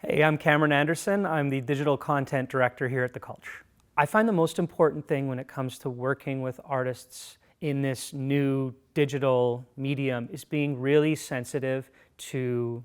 Hey, I'm Cameron Anderson. I'm the digital content director here at the Cultch. I find the most important thing when it comes to working with artists in this new digital medium is being really sensitive to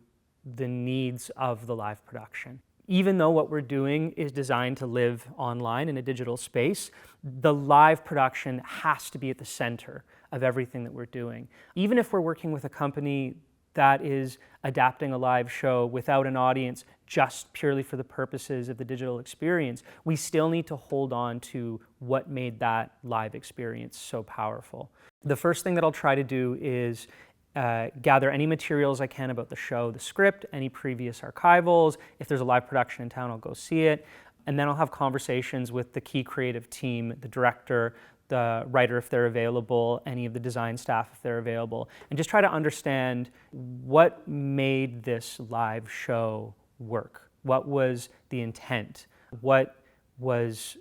the needs of the live production. Even though what we're doing is designed to live online in a digital space, the live production has to be at the center of everything that we're doing. Even if we're working with a company that is adapting a live show without an audience just purely for the purposes of the digital experience, we still need to hold on to what made that live experience so powerful. The first thing that I'll try to do is gather any materials I can about the show, the script, any previous archivals. If there's a live production in town, I'll go see it. And then I'll have conversations with the key creative team, the director, the writer if they're available, any of the design staff if they're available, and just try to understand what made this live show work. What was the intent? What was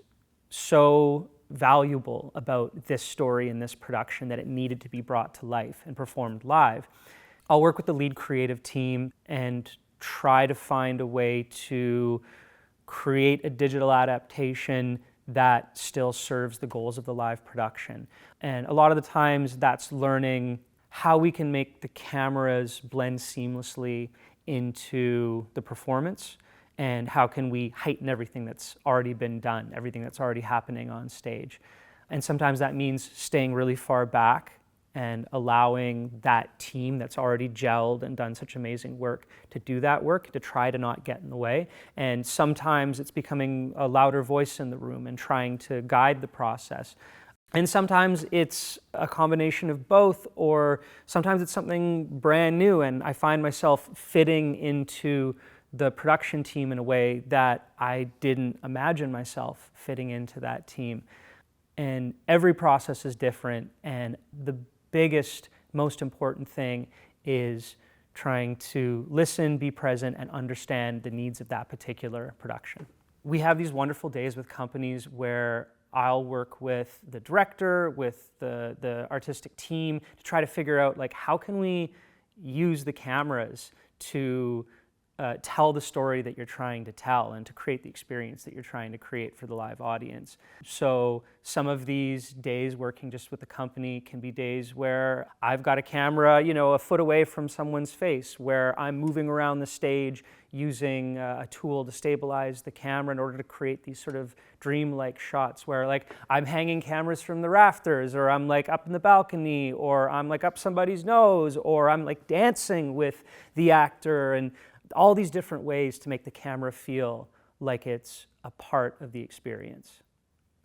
so valuable about this story and this production that it needed to be brought to life and performed live? I'll work with the lead creative team and try to find a way to create a digital adaptation that still serves the goals of the live production. And a lot of the times that's learning how we can make the cameras blend seamlessly into the performance, and how can we heighten everything that's already been done, everything that's already happening on stage. And sometimes that means staying really far back and allowing that team that's already gelled and done such amazing work to do that work, to try to not get in the way. And sometimes it's becoming a louder voice in the room and trying to guide the process. And sometimes it's a combination of both, or sometimes it's something brand new and I find myself fitting into the production team in a way that I didn't imagine myself fitting into that team. And every process is different, and the biggest, most important thing is trying to listen, be present, and understand the needs of that particular production. We have these wonderful days with companies where I'll work with the director, with the artistic team to try to figure out, like, how can we use the cameras to tell the story that you're trying to tell and to create the experience that you're trying to create for the live audience. So some of these days working just with the company can be days where I've got a camera, a foot away from someone's face, where I'm moving around the stage using a tool to stabilize the camera in order to create these sort of dreamlike shots where, like, I'm hanging cameras from the rafters, or I'm like up in the balcony, or I'm like up somebody's nose, or I'm like dancing with the actor, and all these different ways to make the camera feel like it's a part of the experience.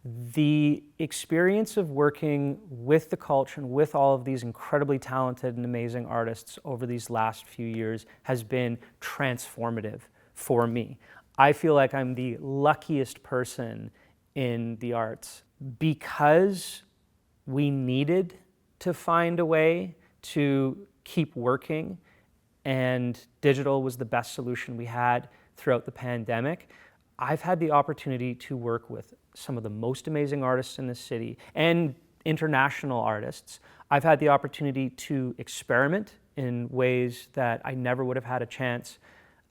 The experience of working with the Cultch and with all of these incredibly talented and amazing artists over these last few years has been transformative for me. I feel like I'm the luckiest person in the arts because we needed to find a way to keep working, and digital was the best solution we had throughout the pandemic. I've had the opportunity to work with some of the most amazing artists in the city and international artists. I've had the opportunity to experiment in ways that I never would have had a chance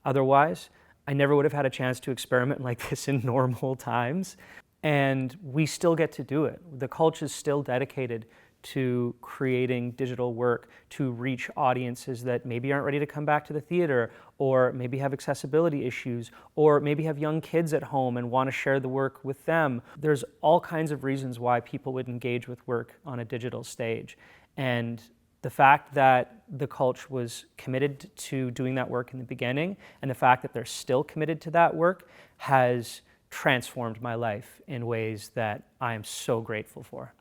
otherwise. I never would have had a chance to experiment like this in normal times. And we still get to do it. The Cultch is still dedicated to creating digital work to reach audiences that maybe aren't ready to come back to the theater, or maybe have accessibility issues, or maybe have young kids at home and want to share the work with them. There's all kinds of reasons why people would engage with work on a digital stage. And the fact that the Cultch was committed to doing that work in the beginning, and the fact that they're still committed to that work, has transformed my life in ways that I am so grateful for.